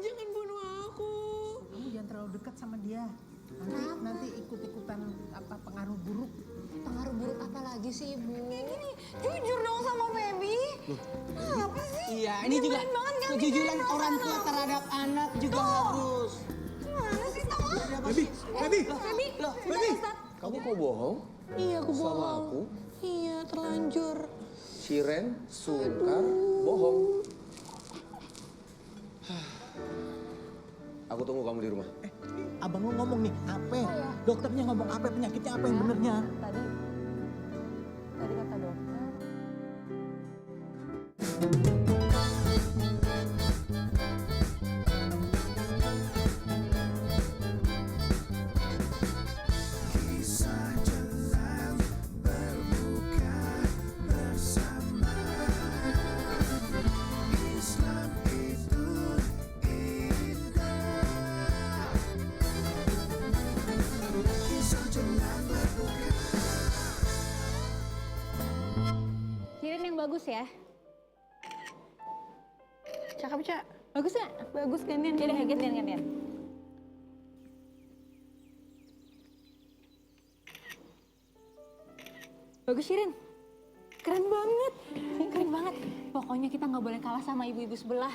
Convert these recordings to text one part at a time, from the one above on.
Jangan bunuh aku. Kamu jangan terlalu dekat sama dia. Nanti ikut-ikutan apa pengaruh buruk. Pengaruh buruk apa lagi sih Ibu? Gini, jujur dong sama Feby. Apa sih? Iya, ini juga banget kan kejujuran bikin orang dosa tua dong. terhadap anak juga harus. Gimana sih Tama? Baby, Baby, Feby, Baby. Kamu kok bohong? Iya aku Sama bohong. aku? Iya terlanjur. Shiren, sungkar, bohong. Aku tunggu kamu di rumah. Abang lu ngomong nih, apa? Dokternya ngomong apa, penyakitnya apa yang benernya? Tadi kata dokter. Shiren yang bagus ya. Cakep Cak. Bagus nggak? Bagus gantian. Yaudah, gantian. Bagus Shiren. Keren banget. Keren banget. Pokoknya kita nggak boleh kalah sama ibu-ibu sebelah.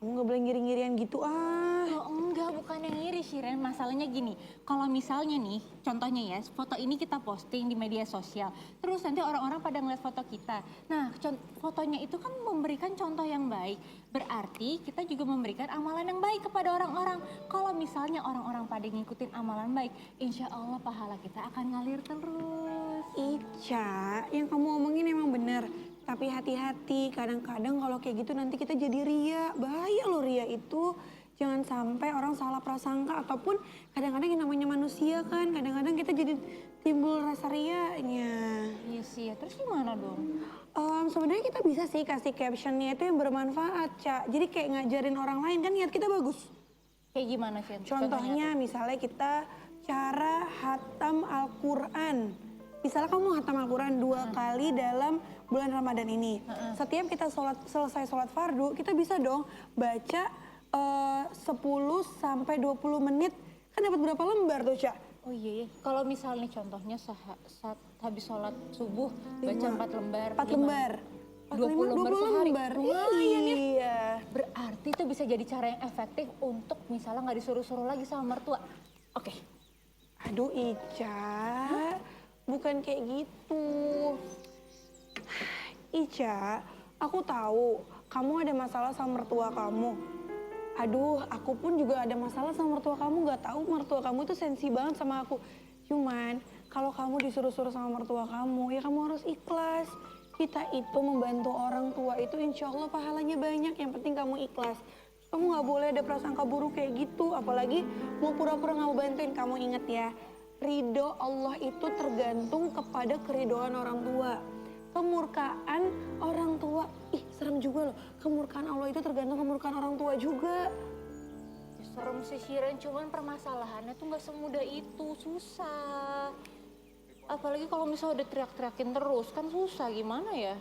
Kamu gak boleh ngiri-ngirian gitu Oh enggak, bukan yang ngiri Shiren. Masalahnya gini, kalau misalnya nih, contohnya ya, foto ini kita posting di media sosial. Terus nanti orang-orang pada ngeliat foto kita. Nah, fotonya itu kan memberikan contoh yang baik. Berarti kita juga memberikan amalan yang baik kepada orang-orang. Kalau misalnya orang-orang pada ngikutin amalan baik, insya Allah pahala kita akan ngalir terus. Ica, yang kamu omongin emang bener. Tapi hati-hati, kadang-kadang kalau kayak gitu nanti kita jadi ria. Bahaya loh ria itu. Jangan sampai orang salah prasangka ataupun kadang-kadang yang namanya manusia kan. Kadang-kadang kita jadi timbul rasa rianya. Iya sih, ya. Terus gimana dong? Sebenarnya kita bisa sih kasih captionnya itu yang bermanfaat, Ca. Jadi kayak ngajarin orang lain kan niat kita bagus. Kayak gimana sih? Contohnya misalnya kita cara hatam Al-Quran. Misalnya kamu hatam Al-Quran 2 kali dalam bulan Ramadan ini. Setiap kita selesai sholat fardu, kita bisa dong baca 10 sampai 20 menit. Kan dapat berapa lembar tuh, Cak? Oh iya, kalau misalnya contohnya saat habis sholat subuh baca 4 lembar. 4 lembar. 20 lembar sehari. Lumayan ya. Iya. Berarti itu bisa jadi cara yang efektif untuk misalnya nggak disuruh-suruh lagi sama mertua. Oke. Aduh Ica, bukan kayak gitu. Ica, aku tahu kamu ada masalah sama mertua kamu. Aduh, aku pun juga ada masalah sama mertua kamu. Gak tahu mertua kamu itu sensi banget sama aku. Cuman kalau kamu disuruh-suruh sama mertua kamu, ya kamu harus ikhlas. Kita itu membantu orang tua itu insya Allah pahalanya banyak. Yang penting kamu ikhlas. Kamu gak boleh ada prasangka buruk kayak gitu. Apalagi mau pura-pura gak mau bantuin. Kamu inget ya, ridho Allah itu tergantung kepada keridoan orang tua. Kemurkaan orang tua, ih serem juga loh. Kemurkaan Allah itu tergantung kemurkaan orang tua juga. Ya, serem sih Shiren, cuman permasalahannya tuh nggak semudah itu, susah. Apalagi kalau misalnya udah teriak-teriakin terus, kan susah gimana ya?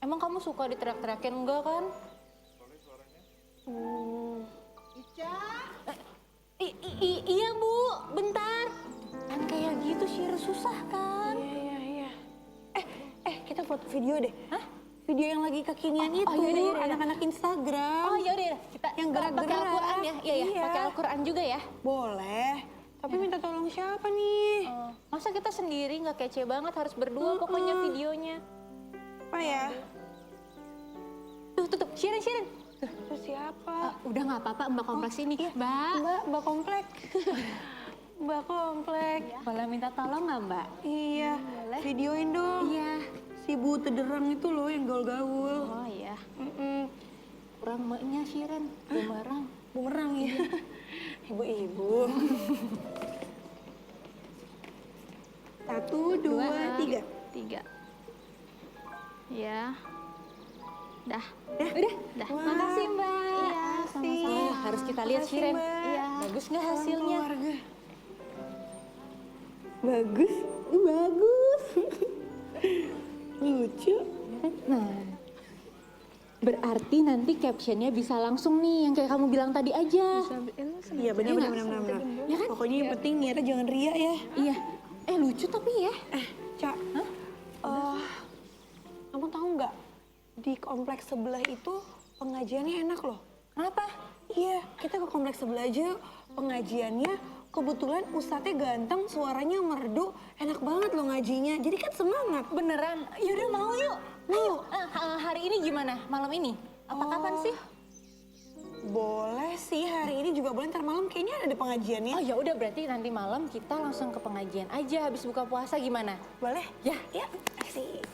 Emang kamu suka diteriak-teriakin enggak kan? Ica? Iya Bu, bentar. Kan kayak gitu Shiren, susah kan? Iya. Kita foto video deh. Hah? Video yang lagi kekinian itu, yaudah. anak-anak Instagram. Oh yaudah, kita Yang gerak-gerak. pakai Al-Quran ya? Iya, Iya. pakai Al-Quran juga ya? Boleh, tapi minta tolong siapa nih? Masa kita sendiri nggak kece banget, harus berdua pokoknya videonya. Apa ya? Tuh, Shiren. Terus siapa? Udah nggak apa-apa, Mbak kompleks ini. Iya. Mbak, Mbak Komplek. Mbak Komplek. boleh minta tolong nggak Mbak? Iya, Boleh. videoin dong. Iya. Si Bu Tederang itu loh yang gaul-gaul. Oh iya. Mm-mm. Kurang mbaknya Shiren, bumerang. Bumerang ya. Ibu-ibu. 1, 2, 3. 3. Ya. Dah. Dah. Wah. Makasih Mbak. Iya, sama-sama. Harus kita lihat Makasih, Shiren. Mbak. Iya. Bagus nggak Salam hasilnya? keluarga. Bagus. Bagus. Lucu. Nah. Berarti nanti captionnya bisa langsung nih yang kayak kamu bilang tadi aja. Iya benar. Ya kan? Pokoknya yang penting niatnya jangan ria ya. Iya. Lucu tapi ya. Cak, kamu tahu nggak di kompleks sebelah itu pengajiannya enak loh. Kenapa? Iya, kita ke kompleks sebelah aja pengajiannya. Kebetulan ustadznya ganteng, suaranya merdu, enak banget loh ngajinya. Jadi kan semangat. Beneran? Yaudah mau yuk. Ayo. Hari ini gimana? Malam ini? Apa kapan sih? Boleh sih, hari ini juga boleh. Ntar malam kayaknya ada pengajiannya. Oh ya udah berarti nanti malam kita langsung ke pengajian aja habis buka puasa gimana? Boleh? Ya. Ya, asik.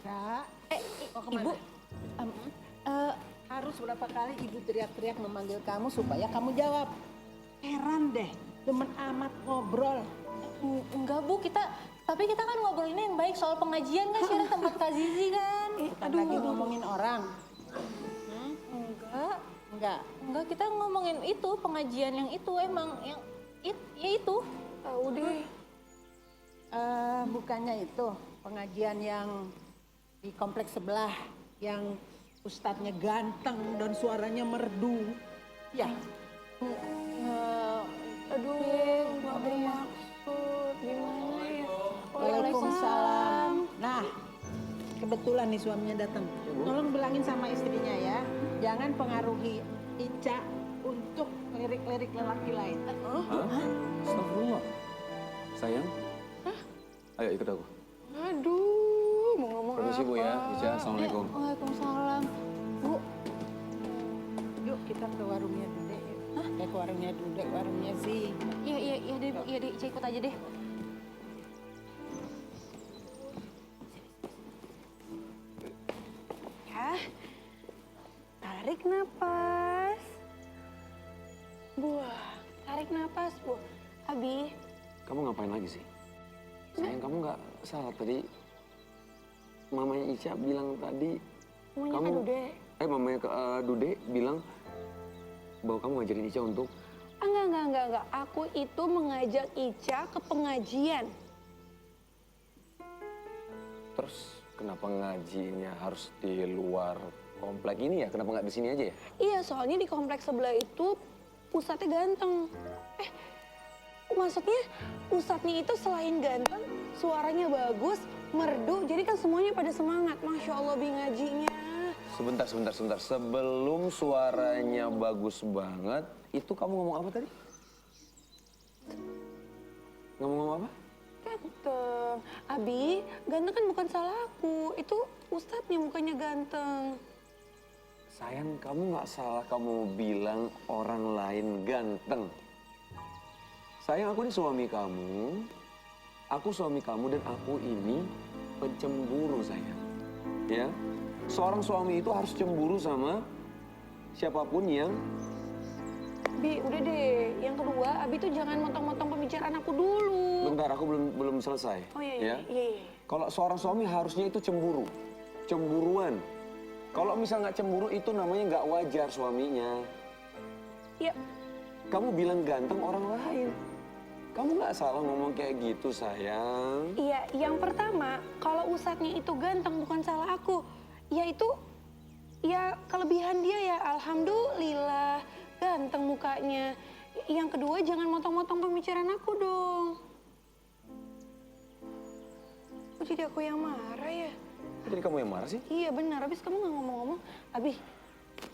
Kak, mau kemana? Ibu. Harus berapa kali ibu teriak-teriak memanggil kamu supaya kamu jawab. Heran deh, demen amat ngobrol. Enggak Bu, tapi kita kan ngobrolinnya yang baik soal pengajian kan, Syirah tempat Kak Zizi kan. Bukan lagi ngomongin orang. Enggak, kita ngomongin itu, pengajian yang itu emang, ya itu. Tahu deh. Bukannya itu pengajian yang di kompleks sebelah yang ustadznya ganteng dan suaranya merdu. Ya. Aduh, nggak bermaksud. Gimana ya? Waalaikumsalam. Nah, kebetulan nih suaminya datang. Tolong bilangin sama istrinya ya, jangan pengaruhi Ica untuk lirik-lirik lelaki lain. Astagfirullah. Sayang. Ayo ikut aku. Aduh, mau ngomong Permisi Bu ya, apa? Ica. Assalamualaikum. Waalaikumsalam. Bu, Yuk kita ke warungnya Dude. Ke warungnya Dude, warungnya Zi. iya deh Bu, iya deh, Ica ikut aja deh. Ya, tarik napas. Buah, tarik napas, Bu. Abi, Kamu ngapain lagi sih? Sayang, kamu nggak salah tadi. Mamanya Ica bilang tadi. namanya Kamu- Kak Dude. Mamanya Dude bilang bahwa kamu ngajarin Ica untuk. Enggak. Aku itu mengajak Ica ke pengajian. Terus kenapa ngajinya harus di luar komplek ini ya? Kenapa nggak di sini aja ya? Iya, soalnya di kompleks sebelah itu ustadznya ganteng. Maksudnya ustadznya itu selain ganteng, suaranya bagus, merdu, jadi kan semuanya pada semangat. Masya Allah bi ngajinya. Sebentar. Sebelum suaranya bagus banget, itu kamu ngomong apa tadi? Ngomong apa? Ganteng. Abi, ganteng kan bukan salah aku. Itu ustadznya mukanya ganteng. Sayang, kamu nggak salah kamu bilang orang lain ganteng. Sayang, aku ini suami kamu. Aku suami kamu dan aku ini pencemburu, sayang. Ya, seorang suami itu harus cemburu sama siapapun yang. Bi, udah deh. Yang kedua, Abi tuh jangan motong-motong pembicaraan aku dulu. Bentar, aku belum selesai. Oh iya. Kalau seorang suami harusnya itu cemburu, cemburuan. Kalau misal nggak cemburu itu namanya nggak wajar suaminya. Iya. Kamu bilang ganteng orang lain. Kamu nggak salah ngomong kayak gitu, sayang. Iya, yang pertama, kalau ustadznya itu ganteng bukan salah aku. Ya itu, ya kelebihan dia ya, alhamdulillah ganteng mukanya. Yang kedua, jangan motong-motong pembicaraan aku dong. Kok jadi aku yang marah ya? Jadi kamu yang marah sih? Iya benar, abis kamu nggak ngomong-ngomong.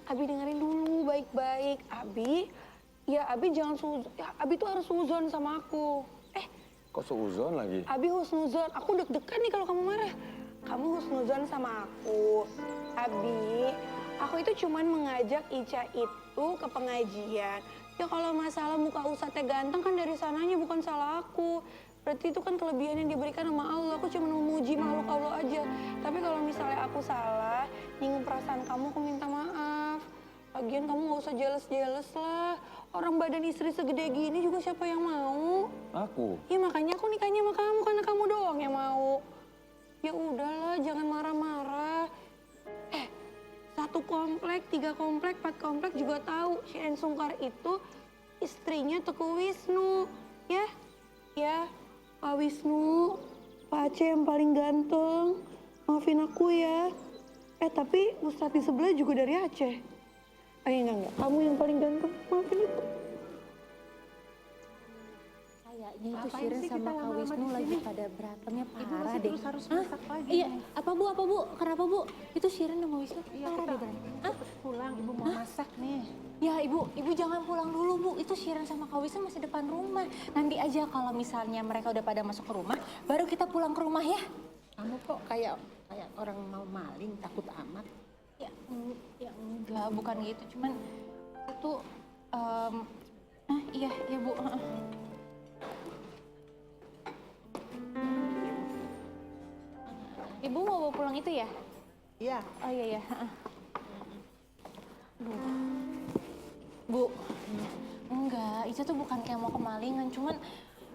Abi dengerin dulu baik-baik. Abi jangan Abi tuh harus suzon sama aku. Kok seuzon lagi? Abi husnuzon, aku deg-degan nih kalau kamu marah. Kamu husnuzon sama aku. Abi, aku itu cuman mengajak Ica itu ke pengajian. Ya kalau masalah muka ustadznya ganteng kan dari sananya bukan salah aku. Berarti itu kan kelebihan yang diberikan sama Allah. Aku cuma memuji makhluk Allah aja. Tapi kalau misalnya aku salah, nyinggung perasaan kamu, aku minta maaf. Lagian kamu gak usah jealous lah. Orang badan istri segede gini juga siapa yang mau? Aku? Ya makanya aku nikahnya sama kamu, karena kamu doang yang mau. Ya udahlah, jangan marah-marah. 1 komplek, 3 komplek, 4 komplek juga tahu Shiren Sungkar itu istrinya Teguh Wisnu. Ya, Pak Wisnu, Pak Aceh yang paling ganteng. Maafin aku ya. Tapi Ustadz di sebelah juga dari Aceh. Enggak. Kamu yang paling ganteng. Maafin itu. Kayaknya itu Ngapain Shiren sih sama kita Kak lama-lama Wisnu di lagi sini? pada berantemnya Ibu parah masih deh. terus harus Hah? masak lagi. Iya, apa Bu? Kenapa Bu? Itu Shiren sama Wisnu Iya, parah kita deh berantem. Hah? pulang, ibu mau masak nih. Ya ibu jangan pulang dulu Bu. Itu Shiren sama Kak Wisnu masih depan rumah. Nanti aja kalau misalnya mereka udah pada masuk ke rumah, baru kita pulang ke rumah ya. Kamu kok kayak orang mau maling, takut amat. Ya enggak, bukan gitu. Cuman itu, iya Bu. Ibu mau bawa pulang itu ya? Iya. Oh iya. Duh. Bu, enggak, Ica tuh bukan kayak mau kemalingan, cuman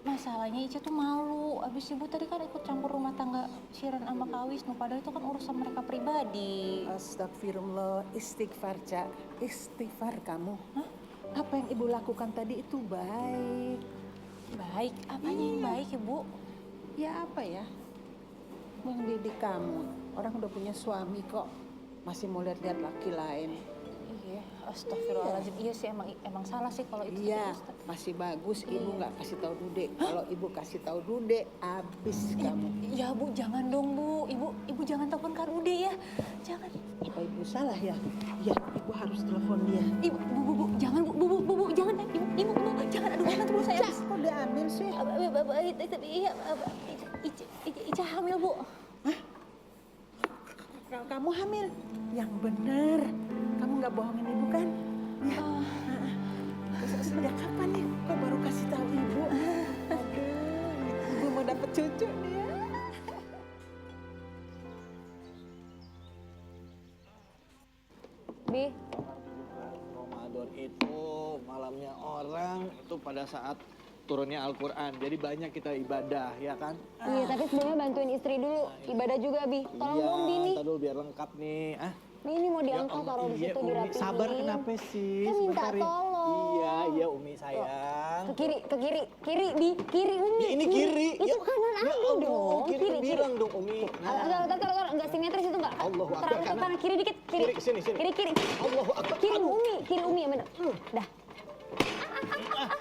masalahnya Ica tuh malu. Abis ibu tadi kan ikut campur rumah tangga Shiren sama Kak Wisnu, padahal itu kan urusan mereka pribadi. Astagfirullah, istighfar, Cak. Istighfar kamu. Hah? Apa yang ibu lakukan tadi itu baik. Baik, apanya yang baik Ibu? Ya apa ya? Mendidik kamu. Orang udah punya suami kok. Masih mau lihat-lihat laki lain. Iya, astagfirullahaladzim. Iya sih emang salah sih kalau itu. Iya, Ustaz. masih bagus ibu nggak kasih tahu Dude. Kalau ibu kasih tahu Dude, habis kamu. Ya Bu, jangan dong Bu. Ibu jangan telepon Kak Rude ya. Jangan. Apa ibu salah ya? Ya, ibu harus telepon dia. Ibu, Bu, jangan Bu, jangan. Ibu, jangan. Aduh, jangan terus saya. Kok diambil sih? Iya, Ica hamil Bu. Kamu hamil? Yang bener. Kamu nggak bohongin ibu kan? Ya. Sejak kapan nih? Kok baru kasih tahu ibu? Aduh, ibu mau dapet cucu nih ya. Bi, Ramadan itu malamnya orang itu pada saat turunnya Al-Quran. Jadi banyak kita ibadah, ya kan? iya tapi sebelumnya bantuin istri dulu. Ibadah juga, Bi. Tolong dong, Bi nih. Ntar dulu biar lengkap nih. Bi, ini mau diangkat taruh di iya, situ Umi. dirapiin. Sabar kenapa sih? Kan minta Sebentar, Ri. tolong. Iya, Umi sayang. Ke kiri, Bi. Kiri, Umi. Ya ini kiri. Itu Ya. kanan Ya aku Allah, dong. kiri bilang dong Umi. Enggak simetris itu enggak. Allahu Akbar, Terang ke kanan. kanan, kiri dikit. Kiri, Sini. Kiri. Allahu Akbar. Kiri Umi yang bener. Dah.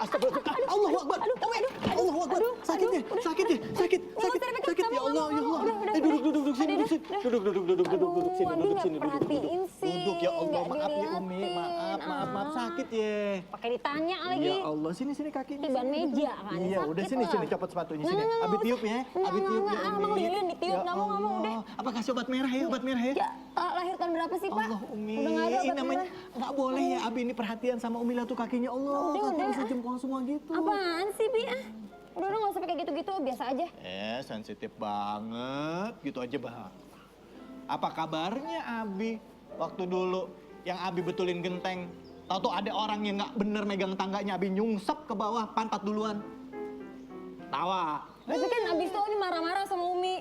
Astagfirullah. Allahu Akbar. Allahu Akbar. Sakit ya. Sakit ya Allah, ya Allah. Duduk sini. Duduk sini. Perhatiin sih. Duduk ya Allah, nggak maaf ya Umi. diliatin. Maaf sakit ya. Pakai ditanya lagi. Ya Allah, sini kakinya. Di ban meja kan. Iya, udah sakit sini lah. copot sepatunya Nggak, sini. nggak, Abi nggak tiup ya. usah. Abi tiup Nggak, ya mau Umi. lilin ditiup, Ya nggak mau, Allah. udah. Apa kasih obat merah ya? Ya, lahir tahun berapa sih, Pak? Allah Umi, Udah nggak ada ini obat namanya merah. nggak boleh ya Abi ini perhatian sama Umi lah tuh kakinya. Allah, kakinya bisa jempol semua gitu. Apaan sih, Bi? Udah nggak usah pakai gitu-gitu, biasa aja. Sensitif banget, gitu aja bah. Apa kabarnya Abi waktu dulu yang Abi betulin genteng? Tahu tuh ada orang yang nggak bener megang tangganya, Abi nyungsep ke bawah, pantat duluan. Tawa. Tapi kan abis itu ini marah-marah sama Umi.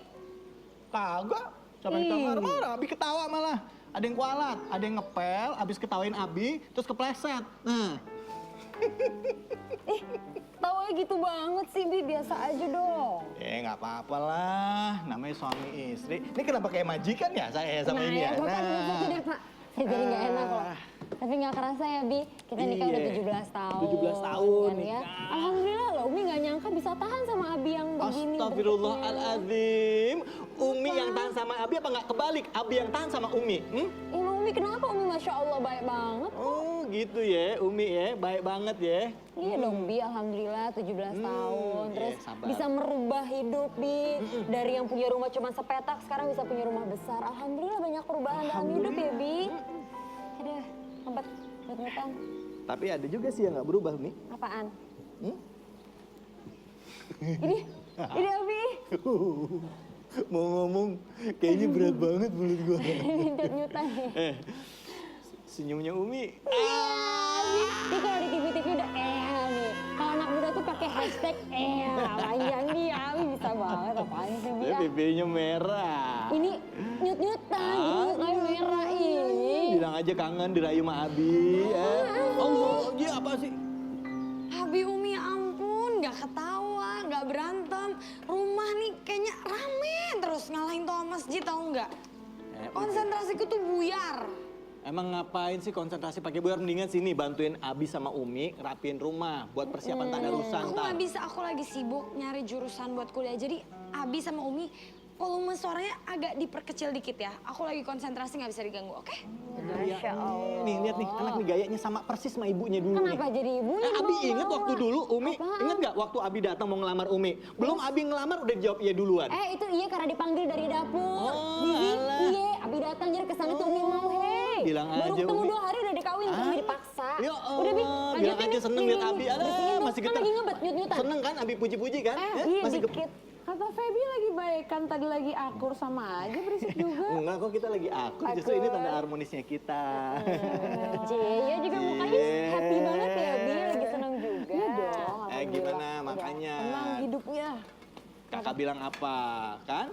Kagak, siapa yang marah-marah, Abi ketawa malah. Ada yang kualat, ada yang ngepel, abis ketawain Abi, terus kepleset. Nah, Tawanya gitu banget sih, Bi. Biasa aja dong. nggak apa-apa lah, namanya suami istri. Ini kenapa kayak majikan ya saya sama ini ya? Bapak duduk situ deh, Pak. Saya jadi nggak enak loh. Tapi nggak kerasa ya, Bi. Kita nikah udah Iya. 17 tahun. 17 tahun kan, ya. nikah. Alhamdulillah loh, Umi nggak nyangka bisa tahan sama Abi yang begini. Astagfirullahaladzim. Umi yang tahan sama Abi apa nggak kebalik? Abi yang tahan sama Umi? Emang Umi kenapa? Umi Masya Allah baik banget. Oh gitu ya, Umi ya, baik banget ya. Iya dong, Bi. Alhamdulillah 17 tahun. Terus iya, sabar. bisa merubah hidup, Bi. Dari yang punya rumah cuma sepetak, sekarang bisa punya rumah besar. Alhamdulillah banyak perubahan dalam hidup ya, Bi. Aduh, tempat buat-buatan. Tapi ada juga sih yang nggak berubah, Umi. Apaan? Ini Abi. Mau ngomong, kayaknya berat banget mulut gua. Nyut-nyutan nih. Senyumnya Umi. Abi. Ini kalau di TV-TV udah nih. Kalau anak muda tuh pakai hashtag panjang nih. Abi bisa banget. Apaan sih, Bi? Pipinya merah. Ini nyut-nyutan. Kayak merah ini. Bilang aja kangen dirayu sama Abi. Allah, dia apa sih? Abi, Umi, ya ampun. Nggak ketawa, nggak berantem. Rumah nih kayaknya rame terus ngalahin toa masjid, tau nggak? Konsentrasiku tuh buyar. Emang ngapain sih konsentrasi pakai buyar? Mendingan sini bantuin Abi sama Umi rapiin rumah buat persiapan tadarusan. Aku nggak bisa, aku lagi sibuk nyari jurusan buat kuliah. Jadi Abi sama Umi volume suaranya agak diperkecil dikit ya. Aku lagi konsentrasi nggak bisa diganggu, oke? Masya Allah. Nih lihat nih, anak nih gayanya sama persis sama ibunya dulu nih. Kenapa jadi ibunya? Abi dong? inget waktu dulu Umi, Apaan? inget gak waktu Abi datang mau ngelamar Umi? Belum Abi ngelamar udah jawab iya duluan. Itu iya karena dipanggil dari dapur. Oh, Bibi, alah. iya, Abi datang jadi kesana tuh Umi mau, hei. Bilang Baru aja, ketemu Umi. 2 hari udah dikawin, Umi dipaksa. Ya Udah, Bi, Allah, lanjutin bilang aja nih. seneng Nih, liat nih, Abi. nih. Bersihin Alah, dong, masih kan getar. lagi ngebet, nyut-nyutan. Seneng kan Abi puji-puji kan? Iya, Masih dikit. Kata Feby lagi baik kan tadi lagi akur sama aja berisik juga. Enggak kok kita lagi akur, justru ini tanda harmonisnya kita. Cia juga mukanya happy banget ya, Bi. Lagi seneng juga. Iya dong. Gimana makanya? Tenang hidupnya. Kakak bilang apa kan?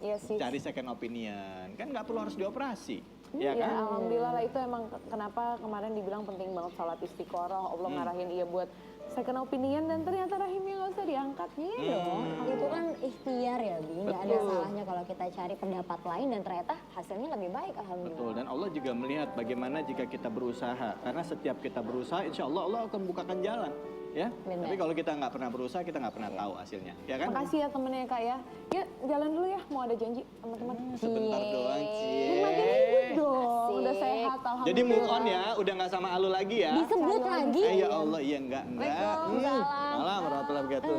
Iya sih. Cari second opinion, kan nggak perlu harus dioperasi, Ya, ya kan? alhamdulillah lah itu emang kenapa kemarin dibilang penting banget sholat istiqoroh. Allah ngarahin iya buat second opinion dan ternyata rahimnya nggak usah diangkat. Iya dong. Itu kan ikhtiar ya, Bi. Nggak ada Betul. salahnya kalau kita cari pendapat lain dan ternyata hasilnya lebih baik, alhamdulillah. Betul, dan Allah juga melihat bagaimana jika kita berusaha. Karena setiap kita berusaha, insya Allah Allah akan bukakan jalan. Ya, Benar. tapi kalau kita nggak pernah berusaha, kita nggak pernah tahu hasilnya, ya kan? Makasih ya temennya Kak ya. Yuk jalan dulu ya, mau ada janji teman-teman. Sebentar doang, Cie. Makin hidup dong, udah sehat alhamdulillah. Jadi move on ya, udah nggak sama Alu lagi ya? Disebut lagi. Ya Allah, iya enggak. Waalaikumsalam. Salam warahmatullahi wabarakatuh.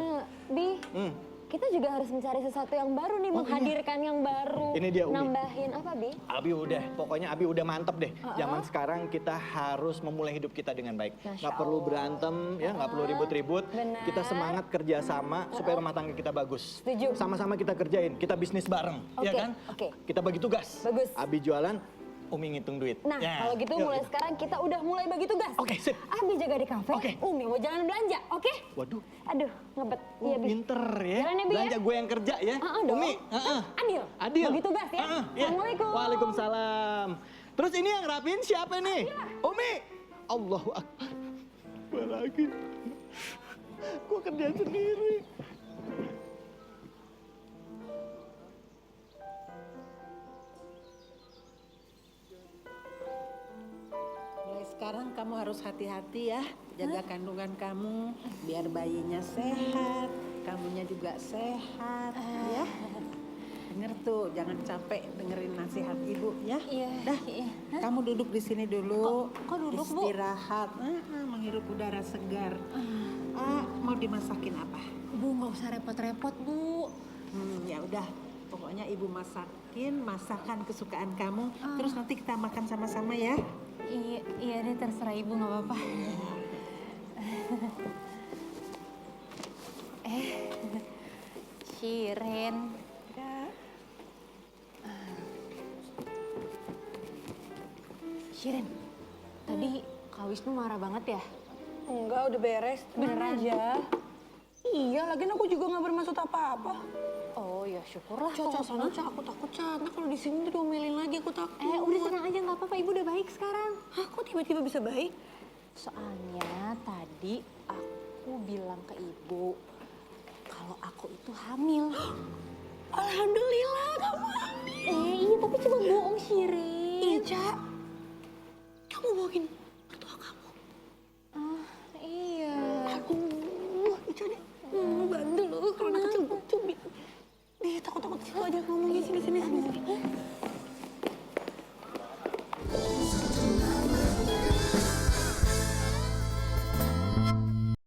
Bi, Hmm. kita juga harus mencari sesuatu yang baru nih, menghadirkan yang baru. Ini dia, Umi. Nambahin apa, Bi? Abi udah, pokoknya Abi udah mantep deh. Zaman sekarang kita harus memulai hidup kita dengan baik. Masya Nggak perlu berantem, ya nggak perlu ribut-ribut. Benar. Kita semangat kerjasama supaya rumah tangga kita bagus. Setuju. Sama-sama kita kerjain, kita bisnis bareng, ya Oke, kan? oke. Kita bagi tugas. Bagus. Abi jualan, Umi ngitung duit. Nah, Ya, kalau gitu yuk, mulai yuk. sekarang kita udah mulai bagi tugas. Oke, sip. Abi jaga di kafe, Oke. Umi mau jalan belanja, oke? Waduh, Aduh, ngebet. Iya, Bi. pinter ya. Jalan ya, Bi, ya? Belanja gue yang kerja ya. Dong. Umi, Adil. Adil. Bagi tugas ya. Iya. Assalamualaikum. Waalaikumsalam. Terus ini yang rapiin siapa nih? Umi. Allahu Akbar. Gue lagi. Gue kerja sendiri. Mulai sekarang kamu harus hati-hati ya, jaga kandungan kamu biar bayinya sehat, kamunya juga sehat ya. Denger tuh, jangan capek dengerin nasihat ibu ya. Iya, Dah, iya. kamu duduk di sini dulu. Kok duduk, Bu? Istirahat, menghirup udara segar. Mau dimasakin apa? Bu, nggak usah repot-repot, Bu. Ya udah, pokoknya ibu masakin masakan kesukaan kamu. Terus nanti kita makan sama-sama ya. Iya, iya deh, terserah Ibu, nggak apa-apa. Shiren. Shiren, tadi Kak Wisnu marah banget ya? Enggak, udah beres. Beneran aja. Iya, lagian aku juga nggak bermaksud apa-apa. Oh ya syukurlah. Caca, sana, Ca. Aku takut, Ca. Nah, kalau di sini tuh diomelin lagi, aku takut. Udah tenang aja, nggak apa-apa. Ibu udah baik sekarang. Hah, kok tiba-tiba bisa baik? Soalnya tadi aku bilang ke ibu kalau aku itu hamil. Alhamdulillah, kamu hamil. Iya tapi cuma bohong Shirin. Iya, Ca. Kamu bohongin mertua kamu. Iya. Aduh, Ica deh. Bandel loh, kalau anak kecil cubit. Takut-takut situ aja ngomongnya sini.